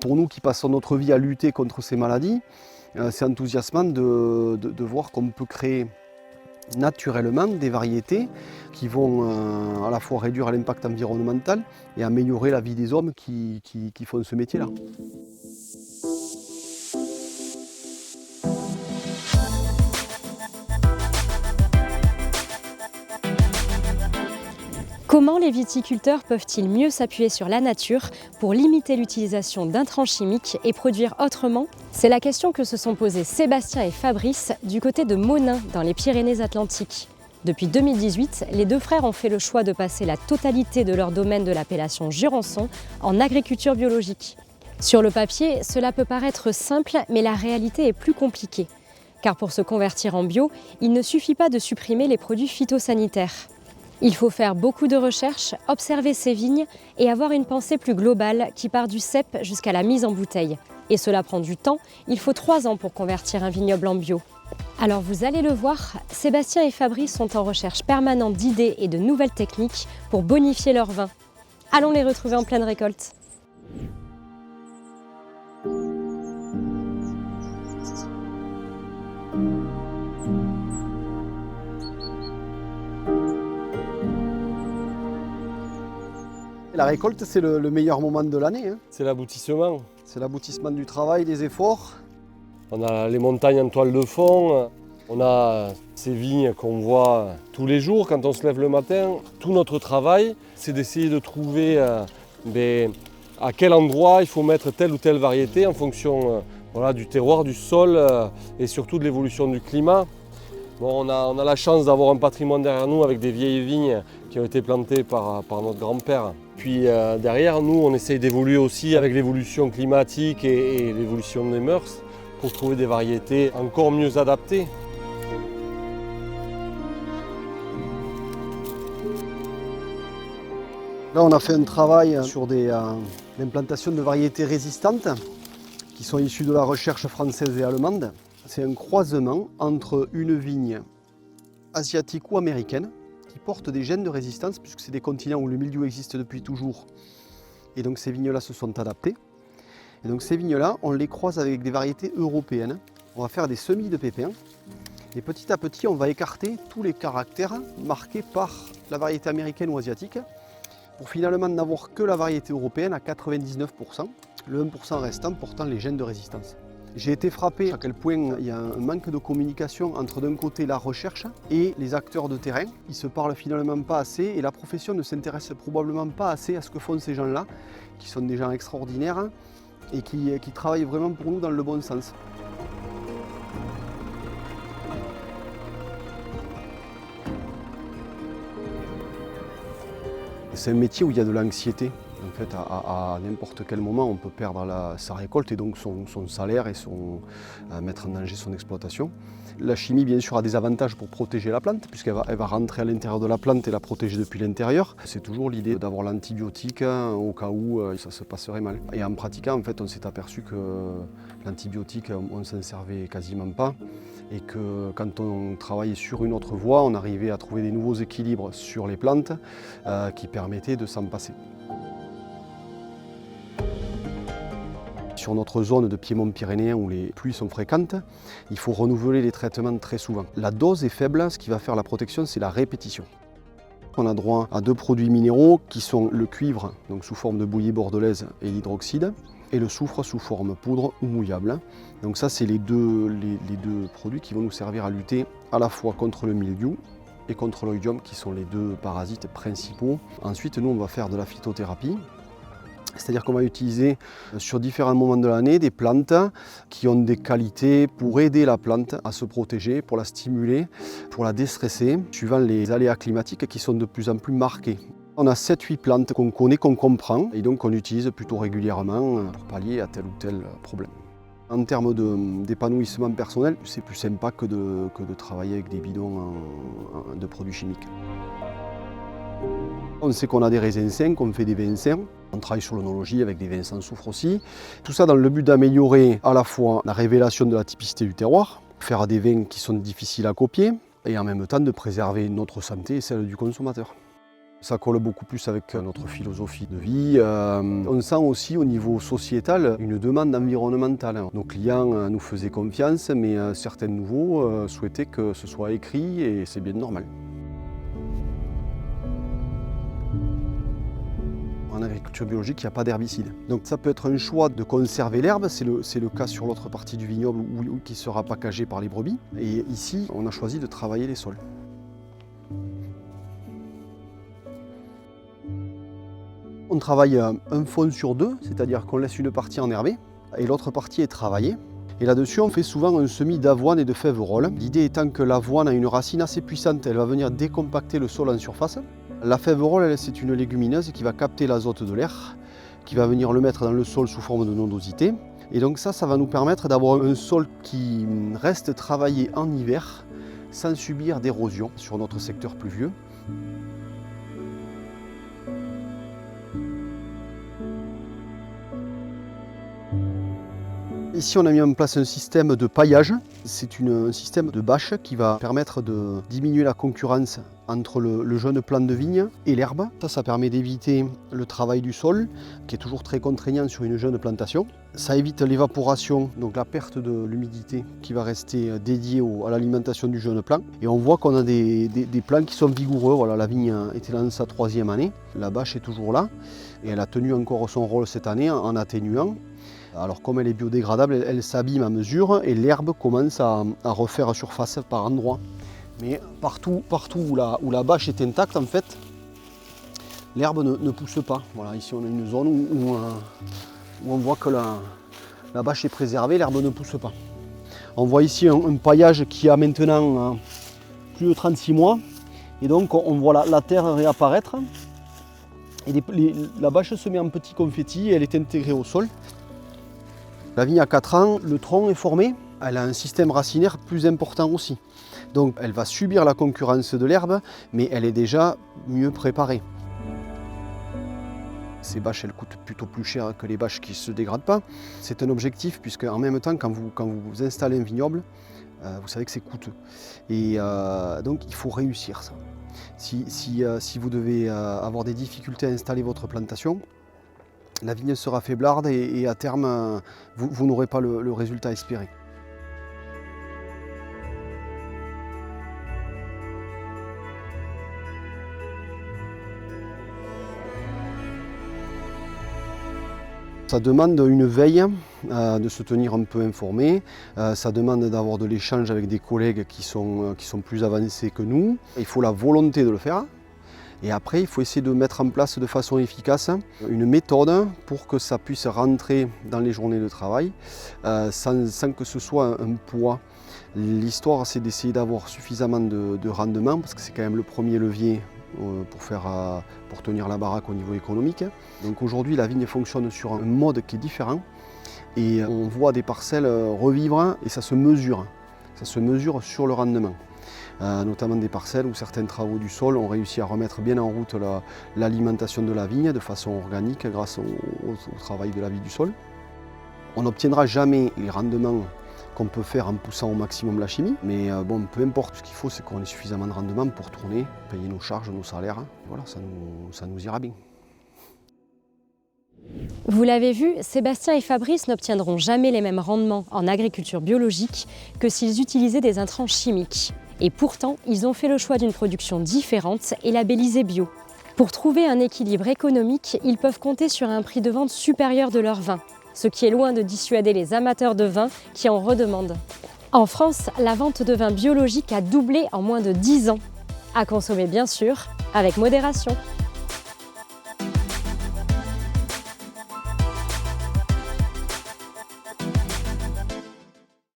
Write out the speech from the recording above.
pour nous qui passons notre vie à lutter contre ces maladies, c'est enthousiasmant de voir qu'on peut créer naturellement des variétés qui vont à la fois réduire l'impact environnemental et améliorer la vie des hommes qui font ce métier-là. Comment les viticulteurs peuvent-ils mieux s'appuyer sur la nature pour limiter l'utilisation d'intrants chimiques et produire autrement? C'est la question que se sont posées Sébastien et Fabrice du côté de Monin, dans les Pyrénées-Atlantiques. Depuis 2018, les deux frères ont fait le choix de passer la totalité de leur domaine de l'appellation Jurançon en agriculture biologique. Sur le papier, cela peut paraître simple, mais la réalité est plus compliquée. Car pour se convertir en bio, il ne suffit pas de supprimer les produits phytosanitaires. Il faut faire beaucoup de recherches, observer ces vignes et avoir une pensée plus globale qui part du cep jusqu'à la mise en bouteille. Et cela prend du temps, il faut 3 ans pour convertir un vignoble en bio. Alors vous allez le voir, Sébastien et Fabrice sont en recherche permanente d'idées et de nouvelles techniques pour bonifier leur vin. Allons les retrouver en pleine récolte. La récolte, c'est le meilleur moment de l'année. C'est l'aboutissement. C'est l'aboutissement du travail, des efforts. On a les montagnes en toile de fond, on a ces vignes qu'on voit tous les jours quand on se lève le matin. Tout notre travail, c'est d'essayer de trouver à quel endroit il faut mettre telle ou telle variété en fonction du terroir, du sol et surtout de l'évolution du climat. Bon, on a la chance d'avoir un patrimoine derrière nous avec des vieilles vignes qui ont été plantées par notre grand-père. Puis derrière nous, on essaye d'évoluer aussi avec l'évolution climatique et l'évolution des mœurs pour trouver des variétés encore mieux adaptées. Là, on a fait un travail sur l'implantation de variétés résistantes qui sont issues de la recherche française et allemande. C'est un croisement entre une vigne asiatique ou américaine qui porte des gènes de résistance puisque c'est des continents où le mildiou existe depuis toujours. Et donc ces vignes-là se sont adaptées. Et donc ces vignes-là, on les croise avec des variétés européennes. On va faire des semis de pépins. Et petit à petit, on va écarter tous les caractères marqués par la variété américaine ou asiatique pour finalement n'avoir que la variété européenne à 99%, le 1% restant portant les gènes de résistance. J'ai été frappé à quel point il y a un manque de communication entre d'un côté la recherche et les acteurs de terrain. Ils ne se parlent finalement pas assez et la profession ne s'intéresse probablement pas assez à ce que font ces gens-là, qui sont des gens extraordinaires et qui travaillent vraiment pour nous dans le bon sens. C'est un métier où il y a de l'anxiété. En fait, à n'importe quel moment, on peut perdre sa récolte et donc son salaire et mettre en danger son exploitation. La chimie, bien sûr, a des avantages pour protéger la plante, puisqu'elle va rentrer à l'intérieur de la plante et la protéger depuis l'intérieur. C'est toujours l'idée d'avoir l'antibiotique au cas où ça se passerait mal. Et en pratiquant, en fait, on s'est aperçu que l'antibiotique, on ne s'en servait quasiment pas. Et que quand on travaillait sur une autre voie, on arrivait à trouver des nouveaux équilibres sur les plantes qui permettaient de s'en passer. Sur notre zone de piémont pyrénéen où les pluies sont fréquentes, il faut renouveler les traitements très souvent. La dose est faible, ce qui va faire la protection, c'est la répétition. On a droit à 2 produits minéraux qui sont le cuivre, donc sous forme de bouillie bordelaise et l'hydroxyde, et le soufre sous forme poudre ou mouillable. Donc ça, c'est les deux produits qui vont nous servir à lutter à la fois contre le mildiou et contre l'oïdium, qui sont les 2 parasites principaux. Ensuite, nous, on va faire de la phytothérapie. C'est-à-dire qu'on va utiliser sur différents moments de l'année des plantes qui ont des qualités pour aider la plante à se protéger, pour la stimuler, pour la déstresser, suivant les aléas climatiques qui sont de plus en plus marqués. On a 7-8 plantes qu'on connaît, qu'on comprend et donc qu'on utilise plutôt régulièrement pour pallier à tel ou tel problème. En termes d'épanouissement personnel, c'est plus sympa que de travailler avec des bidons de produits chimiques. On sait qu'on a des raisins sains, qu'on fait des vins sains. On travaille sur l'œnologie avec des vins sans soufre aussi. Tout ça dans le but d'améliorer à la fois la révélation de la typicité du terroir, faire des vins qui sont difficiles à copier et en même temps de préserver notre santé et celle du consommateur. Ça colle beaucoup plus avec notre philosophie de vie. On sent aussi au niveau sociétal une demande environnementale. Nos clients nous faisaient confiance, mais certains nouveaux souhaitaient que ce soit écrit et c'est bien normal. En agriculture biologique, il n'y a pas d'herbicide. Donc ça peut être un choix de conserver l'herbe, c'est le cas sur l'autre partie du vignoble qui sera packagé par les brebis. Et ici, on a choisi de travailler les sols. On travaille un fond sur deux, c'est-à-dire qu'on laisse une partie enherbée et l'autre partie est travaillée. Et là-dessus, on fait souvent un semis d'avoine et de fèves-rolles. L'idée étant que l'avoine a une racine assez puissante, elle va venir décompacter le sol en surface. La fève-rolle, c'est une légumineuse qui va capter l'azote de l'air, qui va venir le mettre dans le sol sous forme de nodosité. Et donc ça va nous permettre d'avoir un sol qui reste travaillé en hiver sans subir d'érosion sur notre secteur pluvieux. Ici, on a mis en place un système de paillage. C'est un système de bâche qui va permettre de diminuer la concurrence entre le jeune plant de vigne et l'herbe. Ça permet d'éviter le travail du sol, qui est toujours très contraignant sur une jeune plantation. Ça évite l'évaporation, donc la perte de l'humidité qui va rester dédiée à l'alimentation du jeune plant. Et on voit qu'on a des plants qui sont vigoureux. Voilà, la vigne était dans sa 3e année. La bâche est toujours là et elle a tenu encore son rôle cette année en atténuant. Alors comme elle est biodégradable, elle s'abîme à mesure et l'herbe commence à refaire surface par endroits. Mais partout où la bâche est intacte, en fait, l'herbe ne pousse pas. Voilà, ici on a une zone où on voit que la bâche est préservée, l'herbe ne pousse pas. On voit ici un paillage qui a maintenant plus de 36 mois. Et donc on voit la terre réapparaître. Et la bâche se met en petit confetti et elle est intégrée au sol. La vigne a 4 ans, le tronc est formé, elle a un système racinaire plus important aussi. Donc elle va subir la concurrence de l'herbe, mais elle est déjà mieux préparée. Ces bâches, elles coûtent plutôt plus cher que les bâches qui ne se dégradent pas. C'est un objectif, puisque en même temps, quand vous installez un vignoble, vous savez que c'est coûteux. Et donc il faut réussir ça. Si vous devez avoir des difficultés à installer votre plantation, la vigne sera faiblarde et à terme, vous n'aurez pas le résultat espéré. Ça demande une veille, de se tenir un peu informé. Ça demande d'avoir de l'échange avec des collègues qui sont plus avancés que nous. Il faut la volonté de le faire. Et après, il faut essayer de mettre en place de façon efficace une méthode pour que ça puisse rentrer dans les journées de travail sans que ce soit un poids. L'histoire, c'est d'essayer d'avoir suffisamment de rendement, parce que c'est quand même le premier levier pour tenir la baraque au niveau économique. Donc aujourd'hui, la vigne fonctionne sur un mode qui est différent et on voit des parcelles revivre et ça se mesure sur le rendement. Notamment des parcelles où certains travaux du sol ont réussi à remettre bien en route l'alimentation de la vigne de façon organique grâce au travail de la vie du sol. On n'obtiendra jamais les rendements qu'on peut faire en poussant au maximum la chimie, mais bon, peu importe, ce qu'il faut, c'est qu'on ait suffisamment de rendement pour tourner, payer nos charges, nos salaires, voilà, ça nous ira bien. Vous l'avez vu, Sébastien et Fabrice n'obtiendront jamais les mêmes rendements en agriculture biologique que s'ils utilisaient des intrants chimiques. Et pourtant, ils ont fait le choix d'une production différente et labellisée bio. Pour trouver un équilibre économique, ils peuvent compter sur un prix de vente supérieur de leur vin, ce qui est loin de dissuader les amateurs de vin qui en redemandent. En France, la vente de vin biologique a doublé en moins de 10 ans. À consommer bien sûr, avec modération.